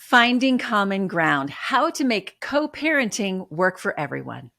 Finding common ground, how to make co-parenting work for everyone.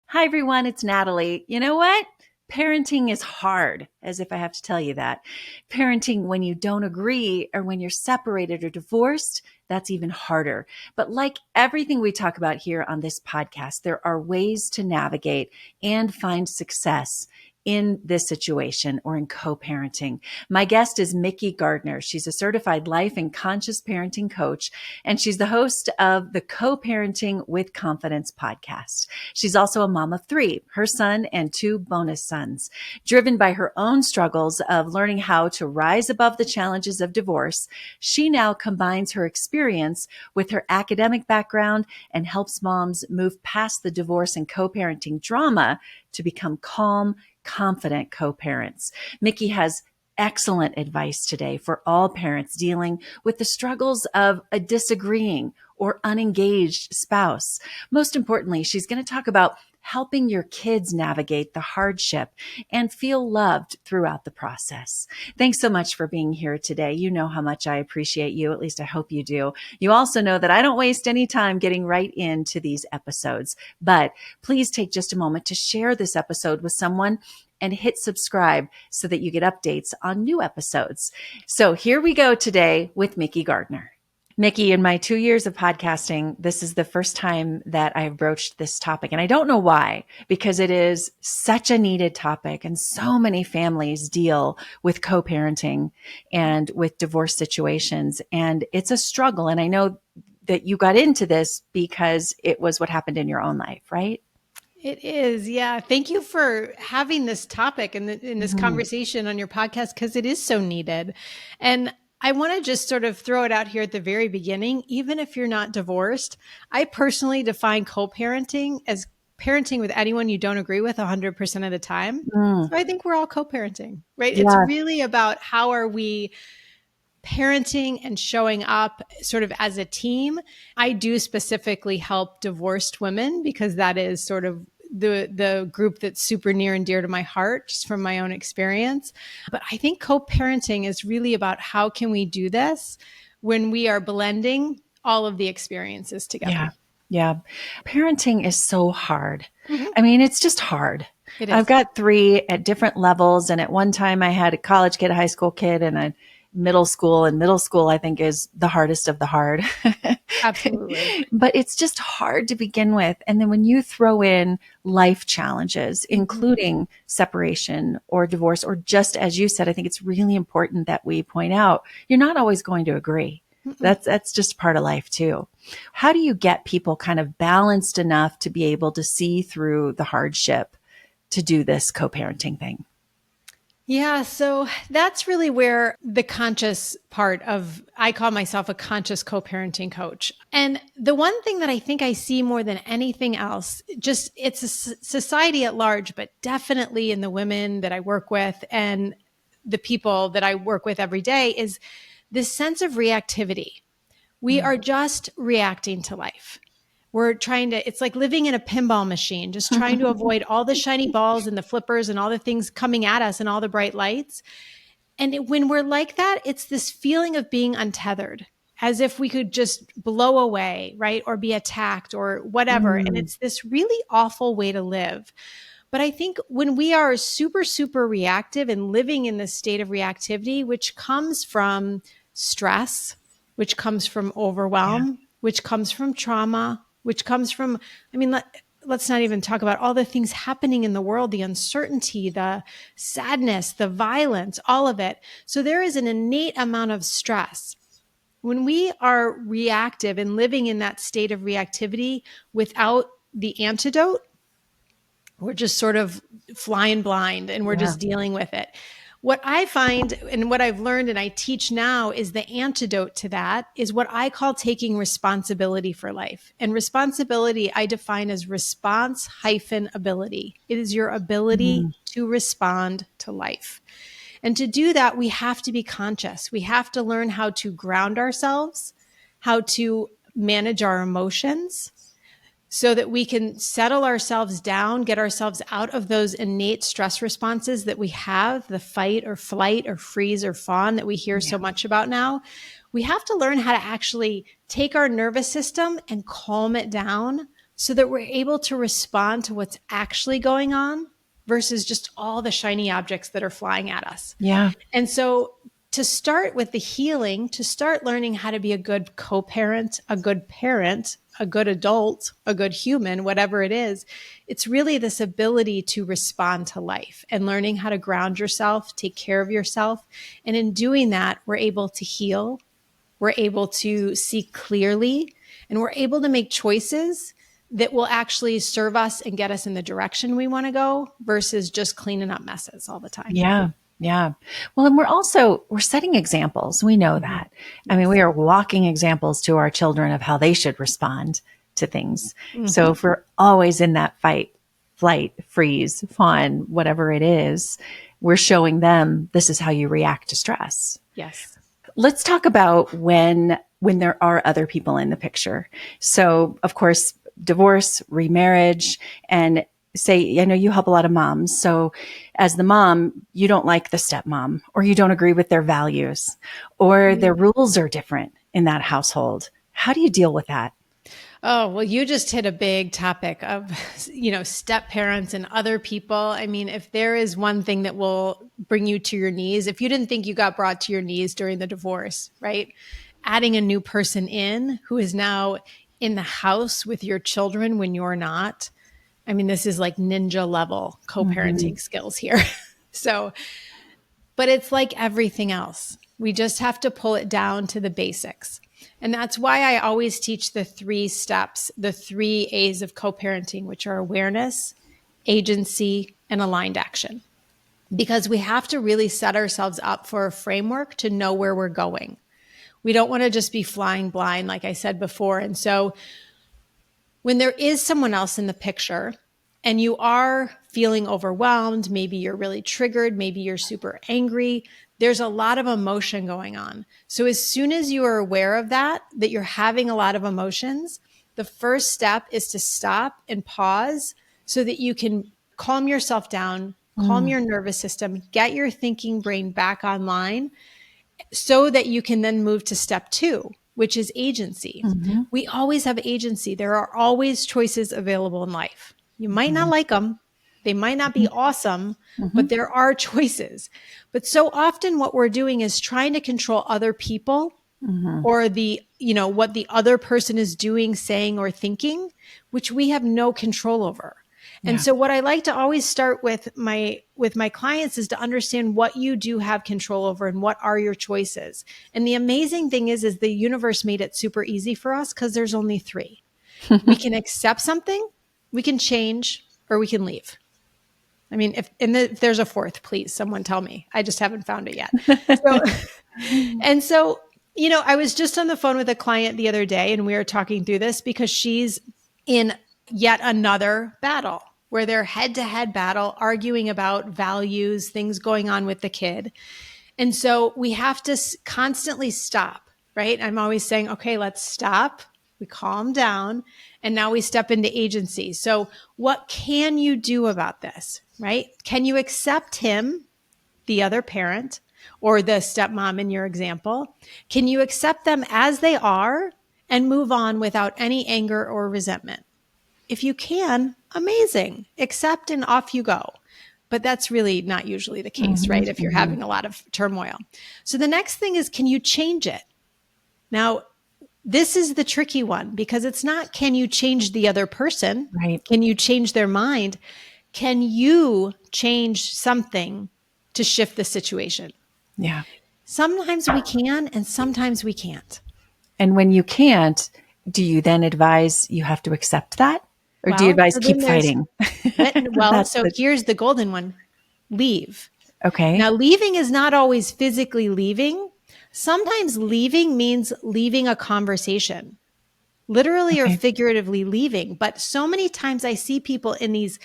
Hi, everyone. It's Natalie. You know what? Parenting is hard, as if I have to tell you that. Parenting when you don't agree or when you're separated or divorced, that's even harder. But like everything we talk about here on this podcast, there are ways to navigate and find success in this situation or in co-parenting. My guest is Mikki Gardner. She's a certified life and conscious parenting coach, and she's the host of the Co-Parenting with Confidence podcast. She's also a mom of 3, her son and 2 bonus sons. Driven by her own struggles of learning how to rise above the challenges of divorce, she now combines her experience with her academic background and helps moms move past the divorce and co-parenting drama to become calm, confident co-parents. Mikki has excellent advice today for all parents dealing with the struggles of a disagreeing or unengaged spouse. Most importantly, she's going to talk about helping your kids navigate the hardship and feel loved throughout the process. Thanks so much for being here today. You know how much I appreciate you. At least I hope you do. You also know that I don't waste any time getting right into these episodes, but please take just a moment to share this episode with someone and hit subscribe so that you get updates on new episodes. So here we go today with Mikki Gardner. Mikki, in my 2 years of podcasting, this is the first time that I've broached this topic. And I don't know why, because it is such a needed topic. And so many families deal with co-parenting and with divorce situations. And it's a struggle. And I know that you got into this because it was what happened in your own life, right? It is. Yeah. Thank you for having this topic and in this conversation on your podcast, because it is so needed. And I want to just sort of throw it out here at the very beginning. Even if you're not divorced, I personally define co-parenting as parenting with anyone you don't agree with 100% of the time. So I think we're all co-parenting, right? Yeah. It's really about how are we parenting and showing up sort of as a team. I do specifically help divorced women because that is sort of the group that's super near and dear to my heart, just from my own experience. But I think co-parenting is really about how can we do this when we are blending all of the experiences together. Yeah. Yeah. Parenting is so hard. I mean, it's just hard. It is. I've got 3 at different levels. And at one time I had a college kid, a high school kid, and a middle school. And middle school, I think, is the hardest of the hard. Absolutely. But it's just hard to begin with. And then when you throw in life challenges, including separation or divorce, or just as you said, I think it's really important that we point out, you're not always going to agree. That's just part of life too. How do you get people kind of balanced enough to be able to see through the hardship to do this co-parenting thing? Yeah, so that's really where the conscious part of, I call myself a conscious co-parenting coach. And the one thing that I think I see more than anything else, just it's a society at large, but definitely in the women that I work with and the people that I work with every day, is this sense of reactivity. We are just reacting to life. We're trying to, it's like living in a pinball machine, just trying to avoid all the shiny balls and the flippers and all the things coming at us and all the bright lights. And when we're like that, it's this feeling of being untethered, as if we could just blow away, right? Or be attacked or whatever. And it's this really awful way to live. But I think when we are super, super reactive and living in this state of reactivity, which comes from stress, which comes from overwhelm, which comes from trauma, which comes from, I mean, let's not even talk about all the things happening in the world, the uncertainty, the sadness, the violence, all of it. So there is an innate amount of stress. When we are reactive and living in that state of reactivity without the antidote, we're just sort of flying blind and we're just dealing with it. What I find and what I've learned and I teach now is the antidote to that is what I call taking responsibility for life. And responsibility I define as response-ability. It is your ability to respond to life. And to do that, we have to be conscious. We have to learn how to ground ourselves, how to manage our emotions, so that we can settle ourselves down, get ourselves out of those innate stress responses that we have, the fight or flight or freeze or fawn that we hear so much about now. We have to learn how to actually take our nervous system and calm it down so that we're able to respond to what's actually going on versus just all the shiny objects that are flying at us. Yeah. And so to start with the healing, to start learning how to be a good co-parent, a good parent, a good adult, a good human, whatever it is, it's really this ability to respond to life and learning how to ground yourself, take care of yourself. And in doing that, we're able to heal, we're able to see clearly, and we're able to make choices that will actually serve us and get us in the direction we want to go versus just cleaning up messes all the time. Yeah. Yeah. Well, and we're setting examples. We know that. I mean, we are walking examples to our children of how they should respond to things. So if we're always in that fight, flight, freeze, fawn, whatever it is, we're showing them this is how you react to stress. Yes. Let's talk about when there are other people in the picture. So, of course, divorce, remarriage, and say, I know you help a lot of moms. So as the mom, you don't like the stepmom, or you don't agree with their values, or their rules are different in that household. How do you deal with that? Oh, well, you just hit a big topic of, step parents and other people. I mean, if there is one thing that will bring you to your knees, if you didn't think you got brought to your knees during the divorce, right? Adding a new person in who is now in the house with your children when you're not. I mean, this is like ninja level co-parenting skills here. But it's like everything else. We just have to pull it down to the basics. And that's why I always teach the 3 steps, the 3 A's of co-parenting, which are awareness, agency, and aligned action. Because we have to really set ourselves up for a framework to know where we're going. We don't want to just be flying blind, like I said before. And so when there is someone else in the picture and you are feeling overwhelmed, maybe you're really triggered, maybe you're super angry, there's a lot of emotion going on. So as soon as you are aware of that you're having a lot of emotions, the first step is to stop and pause so that you can calm yourself down, calm your nervous system, get your thinking brain back online so that you can then move to step 2, which is agency. We always have agency. There are always choices available in life. You might not like them. They might not be awesome, but there are choices. But so often what we're doing is trying to control other people or what the other person is doing, saying, or thinking, which we have no control over. And so what I like to always start with my clients is to understand what you do have control over and what are your choices. And the amazing thing is the universe made it super easy for us because there's only 3. We can accept something, we can change, or we can leave. I mean, if there's a 4th, please, someone tell me. I just haven't found it yet. So, I was just on the phone with a client the other day and we were talking through this because she's in yet another battle where they're head-to-head battle, arguing about values, things going on with the kid. And so we have to constantly stop, right? I'm always saying, okay, let's stop. We calm down. And now we step into agency. So what can you do about this, right? Can you accept him, the other parent, or the stepmom in your example? Can you accept them as they are and move on without any anger or resentment? If you can, amazing. Accept and off you go. But that's really not usually the case, right? If you're having a lot of turmoil. So the next thing is, can you change it? Now, this is the tricky one because it's not, can you change the other person? Right. Can you change their mind? Can you change something to shift the situation? Yeah. Sometimes we can and sometimes we can't. And when you can't, do you then advise you have to accept that? Or do you advise keep fighting? Here's the golden one. Leave. Okay. Now, leaving is not always physically leaving. Sometimes leaving means leaving a conversation, literally or figuratively leaving. But so many times I see people in these,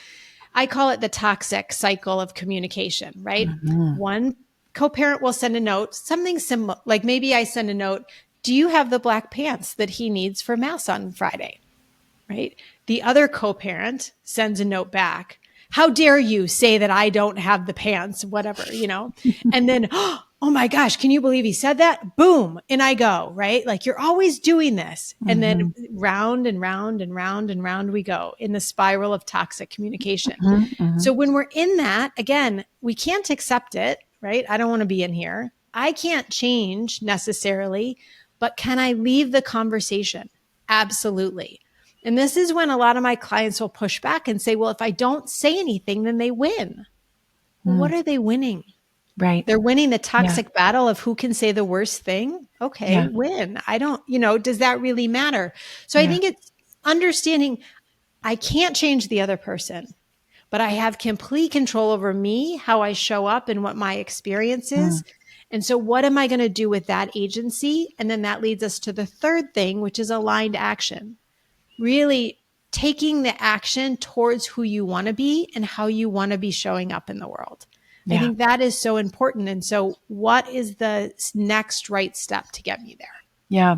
I call it the toxic cycle of communication, right? One co-parent will send a note, something similar, like maybe I send a note, do you have the black pants that he needs for mass on Friday? right? The other co-parent sends a note back. How dare you say that I don't have the pants, whatever, and then, oh my gosh, can you believe he said that? Boom. And I go, right? Like, you're always doing this. And then round and round and round and round we go in the spiral of toxic communication. So when we're in that, again, we can't accept it, right? I don't want to be in here. I can't change necessarily, but can I leave the conversation? Absolutely. And this is when a lot of my clients will push back and say, well, if I don't say anything, then they win. Well, what are they winning? Right. They're winning the toxic battle of who can say the worst thing. Okay, win. I don't, does that really matter? So I think it's understanding I can't change the other person, but I have complete control over me, how I show up and what my experience is. And so what am I going to do with that agency? And then that leads us to the third thing, which is aligned action. Really taking the action towards who you want to be and how you want to be showing up in the world. I think that is so important. And so what is the next right step to get me there? Yeah.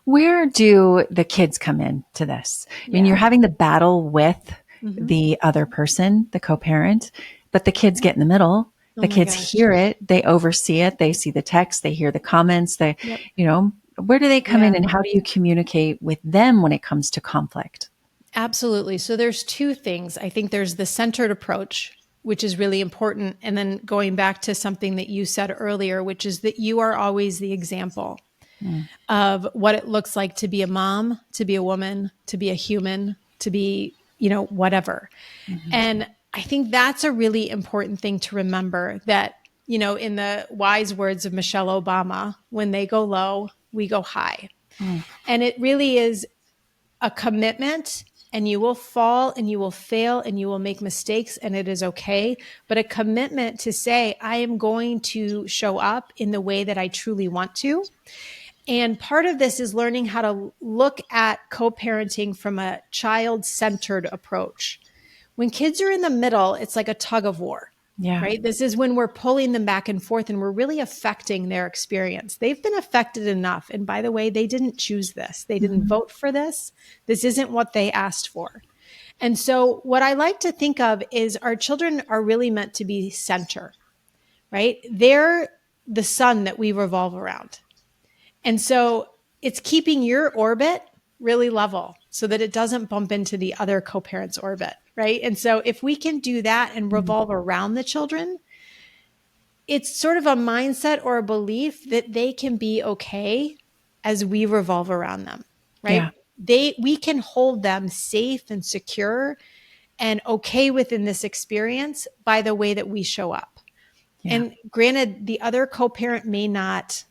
Where do the kids come into this? I mean, you're having the battle with the other person, the co-parent, but the kids get in the middle. The kids hear it. They oversee it. They see the text. They hear the comments. They, where do they come in and how do you communicate with them when it comes to conflict? Absolutely. So there's two things. I think there's the centered approach, which is really important. And then going back to something that you said earlier, which is that you are always the example of what it looks like to be a mom, to be a woman, to be a human, to be, whatever. And I think that's a really important thing to remember that, in the wise words of Michelle Obama, when they go low, we go high. And it really is a commitment, and you will fall and you will fail and you will make mistakes, and it is okay. But a commitment to say, I am going to show up in the way that I truly want to. And part of this is learning how to look at co-parenting from a child-centered approach. When kids are in the middle, it's like a tug of war, right? This is when we're pulling them back and forth and we're really affecting their experience. They've been affected enough. And by the way, they didn't choose this. They didn't vote for this. This isn't what they asked for. And so what I like to think of is our children are really meant to be center, right? They're the sun that we revolve around. And so it's keeping your orbit really level so that it doesn't bump into the other co-parent's orbit, right? And so if we can do that and revolve around the children, it's sort of a mindset or a belief that they can be okay as we revolve around them, right? We can hold them safe and secure and okay within this experience by the way that we show up. And granted, the other co-parent may not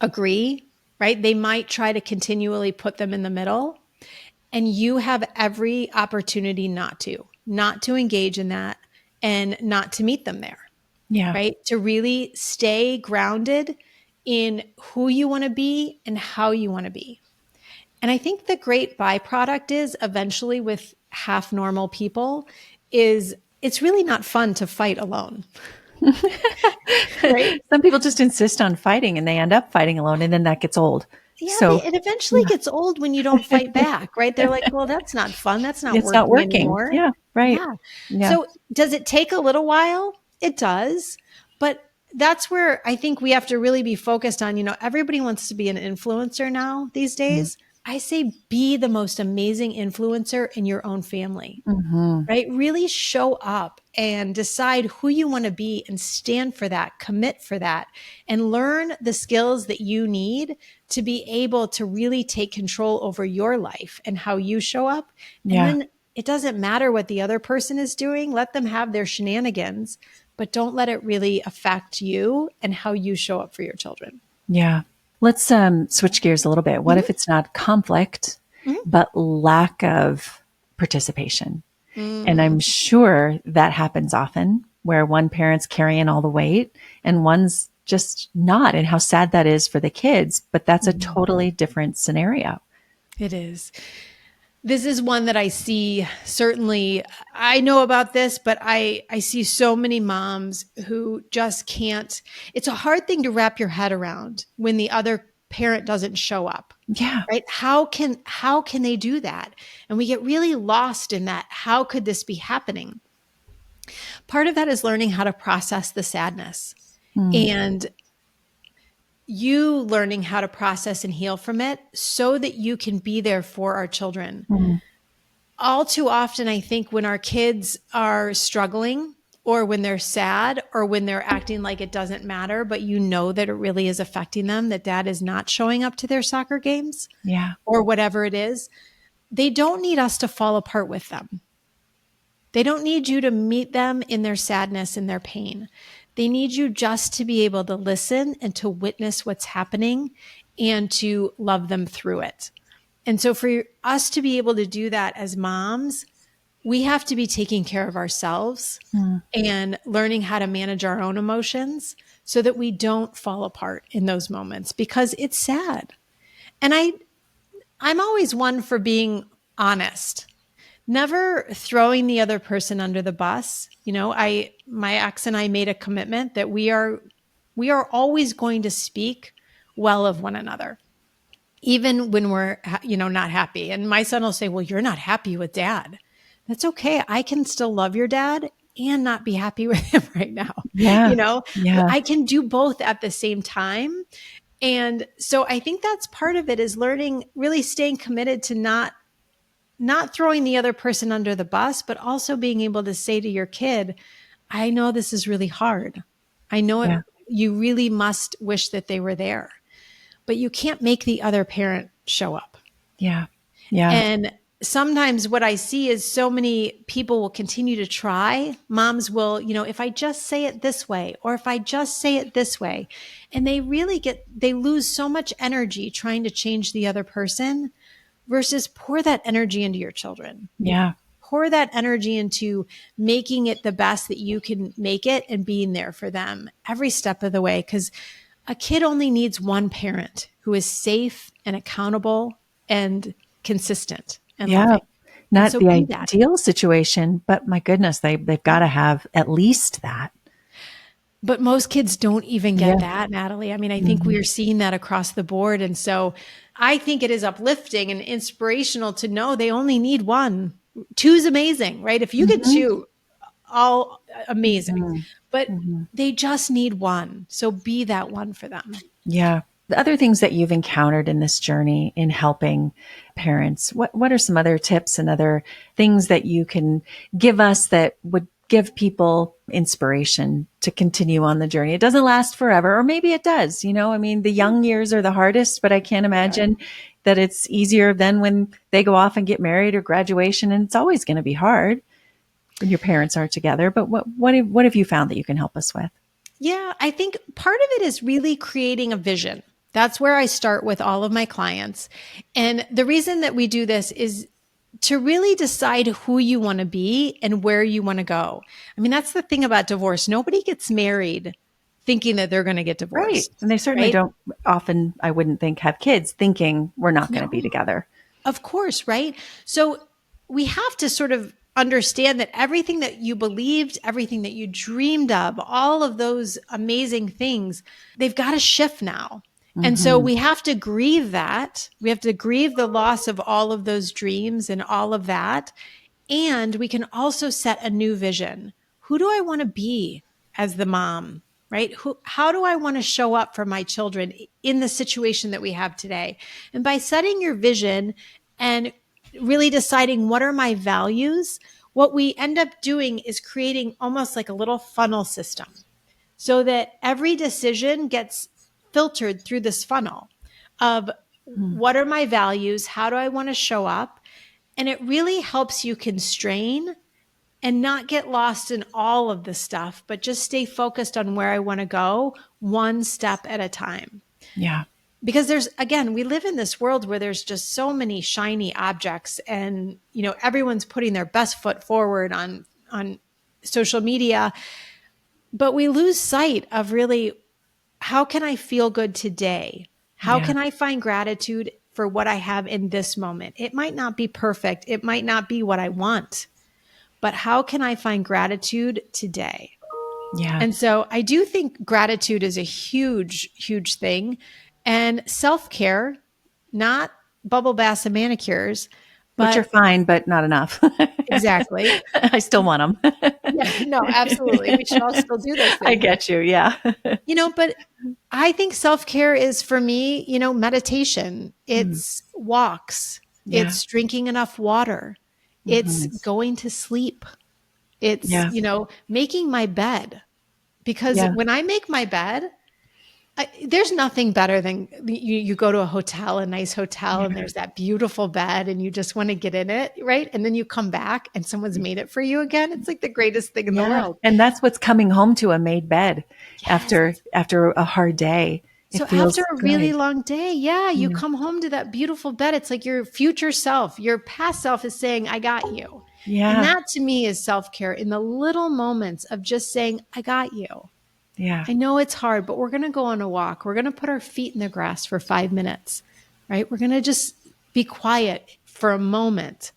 agree, right? They might try to continually put them in the middle, and you have every opportunity not to engage in that and not to meet them there. Right? To really stay grounded in who you want to be and how you want to be. And I think the great byproduct is eventually with half normal people is it's really not fun to fight alone. Right? Some people just insist on fighting and they end up fighting alone, and then that gets old. Yeah, it eventually gets old when you don't fight back, right? They're like, well, that's not fun. That's not it's not working anymore. Yeah, right. So does it take a little while? It does. But that's where I think we have to really be focused on, everybody wants to be an influencer now these days. I say be the most amazing influencer in your own family, right? Really show up and decide who you want to be and stand for that, commit for that, and learn the skills that you need to be able to really take control over your life and how you show up. And then it doesn't matter what the other person is doing. Let them have their shenanigans, but don't let it really affect you and how you show up for your children. Yeah. Let's switch gears a little bit. What if it's not conflict, but lack of participation? And I'm sure that happens often where one parent's carrying all the weight and one's just not, and how sad that is for the kids. But that's a totally different scenario. It is. This is one that I see, certainly I know about this, but I see so many moms who just can't. It's a hard thing to wrap your head around when the other parent doesn't show up. Yeah. Right? How can they do that? And we get really lost in that. How could this be happening? Part of that is learning how to process the sadness, and you learning how to process and heal from it so that you can be there for our children. All too often, I think when our kids are struggling, or when they're sad, or when they're acting like it doesn't matter, but you know that it really is affecting them, that dad is not showing up to their soccer games, or whatever it is, they don't need us to fall apart with them. They don't need you to meet them in their sadness and their pain. They need you just to be able to listen and to witness what's happening and to love them through it. And so for us to be able to do that as moms, we have to be taking care of ourselves and learning how to manage our own emotions so that we don't fall apart in those moments, because it's sad. And I'm always one for being honest, never throwing the other person under the bus. You know, my ex and I made a commitment that we are always going to speak well of one another, even when we're, not happy. And my son will say, well, you're not happy with dad. That's okay. I can still love your dad and not be happy with him right now. Yeah. I can do both at the same time. And so I think that's part of it, is learning, really staying committed to not throwing the other person under the bus, but also being able to say to your kid, I know this is really hard. I know you really must wish that they were there, but you can't make the other parent show up. Yeah. And sometimes what I see is so many people will continue to try. Moms will, if I just say it this way, or if I just say it this way, and they lose so much energy trying to change the other person, versus pour that energy into your children. Yeah. Pour that energy into making it the best that you can make it and being there for them every step of the way. Because a kid only needs one parent who is safe and accountable and consistent and loving. Not so the ideal situation, but my goodness, they've got to have at least that. But most kids don't even get that, Natalie. I mean, I think we are seeing that across the board. And so I think it is uplifting and inspirational to know they only need one. Two's amazing, right? If you get two, all amazing. But they just need one. So be that one for them. Yeah. The other things that you've encountered in this journey in helping parents, what are some other tips and other things that you can give us that would give people inspiration to continue on the journey? It doesn't last forever, or maybe it does. I mean, the young years are the hardest, but I can't imagine that it's easier than when they go off and get married or graduation. And it's always going to be hard when your parents aren't together. But what have you found that you can help us with? Yeah, I think part of it is really creating a vision. That's where I start with all of my clients. And the reason that we do this is to really decide who you want to be and where you want to go. I mean, that's the thing about divorce. Nobody gets married thinking that they're going to get divorced. Right. And they certainly don't often, I wouldn't think, have kids thinking we're not going to be together. Of course, right? So we have to sort of understand that everything that you believed, everything that you dreamed of, all of those amazing things, they've got to shift now. And so we have to grieve that. We have to grieve the loss of all of those dreams and all of that. And we can also set a new vision. Who do I want to be as the mom, right? How do I want to show up for my children in the situation that we have today? And by setting your vision and really deciding what are my values, what we end up doing is creating almost like a little funnel system so that every decision gets filtered through this funnel of what are my values? How do I want to show up? And it really helps you constrain and not get lost in all of the stuff, but just stay focused on where I want to go one step at a time. Yeah. Because we live in this world where there's just so many shiny objects and, everyone's putting their best foot forward on social media, but we lose sight of really, how can I feel good today? How can I find gratitude for what I have in this moment? It might not be perfect. It might not be what I want, but how can I find gratitude today? Yeah. And so I do think gratitude is a huge, huge thing. And self-care, not bubble baths and manicures, Which are but fine, but not enough. exactly. I still want them. Yeah, no, absolutely. We should all still do those I things. get you. Yeah. But I think self-care is for me, meditation. Mm. It's walks. Yeah. It's drinking enough water. It's Mhm. going to sleep. It's, Yeah. making my bed. Because Yeah. when I make my bed, there's nothing better than you go to a hotel, a nice hotel, and Yeah. there's that beautiful bed and you just want to get in it, right? And then you come back and someone's made it for you again. It's like the greatest thing in the Yeah. world. And that's what's coming home to a made bed Yes. after a hard day. It So after feels a really good. long day, yeah, you Yeah. come home to that beautiful bed. It's like your future self, your past self is saying, I got you. And Yeah. that to me is self care in the little moments of just saying, I got you. Yeah. I know it's hard, but we're going to go on a walk. We're going to put our feet in the grass for 5 minutes, right? We're going to just be quiet for a moment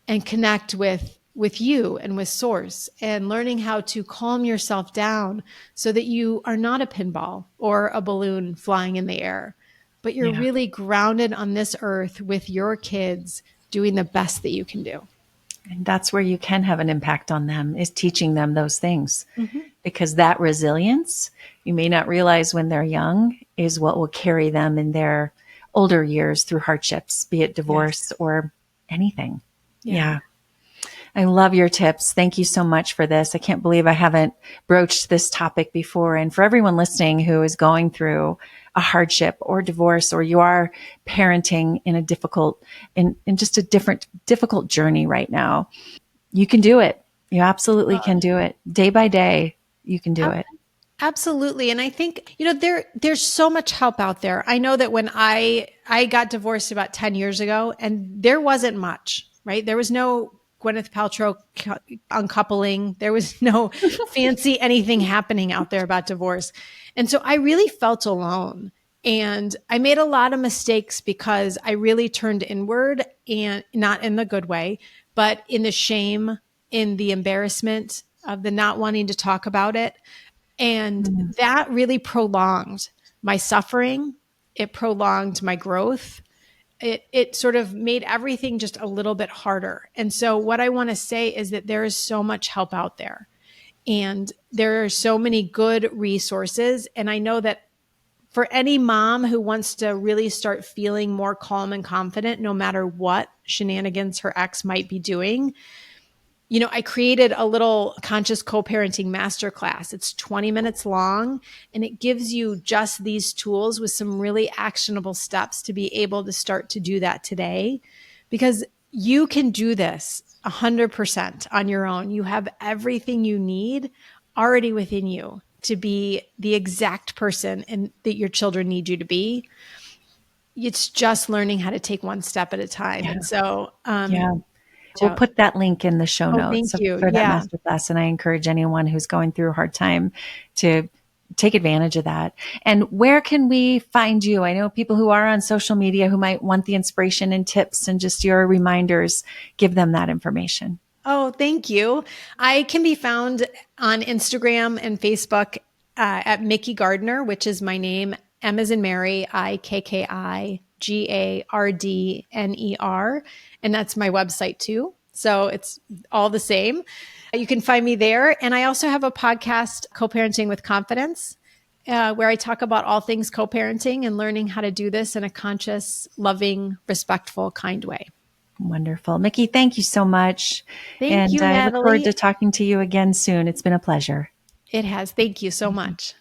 and connect with you and with source, and learning how to calm yourself down so that you are not a pinball or a balloon flying in the air, but you're Yeah. really grounded on this earth with your kids doing the best that you can do. And that's where you can have an impact on them, is teaching them those things. Mm-hmm. Because that resilience, you may not realize when they're young, is what will carry them in their older years through hardships, be it Yes. divorce or anything. Yeah. Yeah. I love your tips. Thank you so much for this. I can't believe I haven't broached this topic before. And for everyone listening who is going through a hardship or divorce, or you are parenting in a in just a difficult journey right now, you can do it. You absolutely can do it. Day by day, you can do it. Absolutely. And I think, there's so much help out there. I know that when I got divorced about 10 years ago, and there wasn't much, right? There was no Gwyneth Paltrow uncoupling. There was no fancy anything happening out there about divorce. And so I really felt alone. And I made a lot of mistakes because I really turned inward, and not in the good way, but in the shame, in the embarrassment of the not wanting to talk about it. And Mm. that really prolonged my suffering. It prolonged my growth. It sort of made everything just a little bit harder. And so what I want to say is that there is so much help out there. And there are so many good resources. And I know that for any mom who wants to really start feeling more calm and confident, no matter what shenanigans her ex might be doing, I created a little conscious co-parenting masterclass. It's 20 minutes long, and it gives you just these tools with some really actionable steps to be able to start to do that today, because you can do this 100% on your own. You have everything you need already within you to be the exact person that your children need you to be. It's just learning how to take one step at a time. Yeah. And so, Yeah. We'll put that link in the show oh, thank notes you. for that Yeah. masterclass. And I encourage anyone who's going through a hard time to take advantage of that. And where can we find you? I know people who are on social media who might want the inspiration and tips and just your reminders. Give them that information. Oh, thank you. I can be found on Instagram and Facebook at Mikki Gardner, which is my name. M as in Mary, Ikkigardner. And that's my website too. So it's all the same. You can find me there. And I also have a podcast, Co-Parenting with Confidence, where I talk about all things co-parenting and learning how to do this in a conscious, loving, respectful, kind way. Wonderful. Mikki, thank you so much. Thank And you, I look forward Natalie. to talking to you again soon. It's been a pleasure. It has. Thank you so much.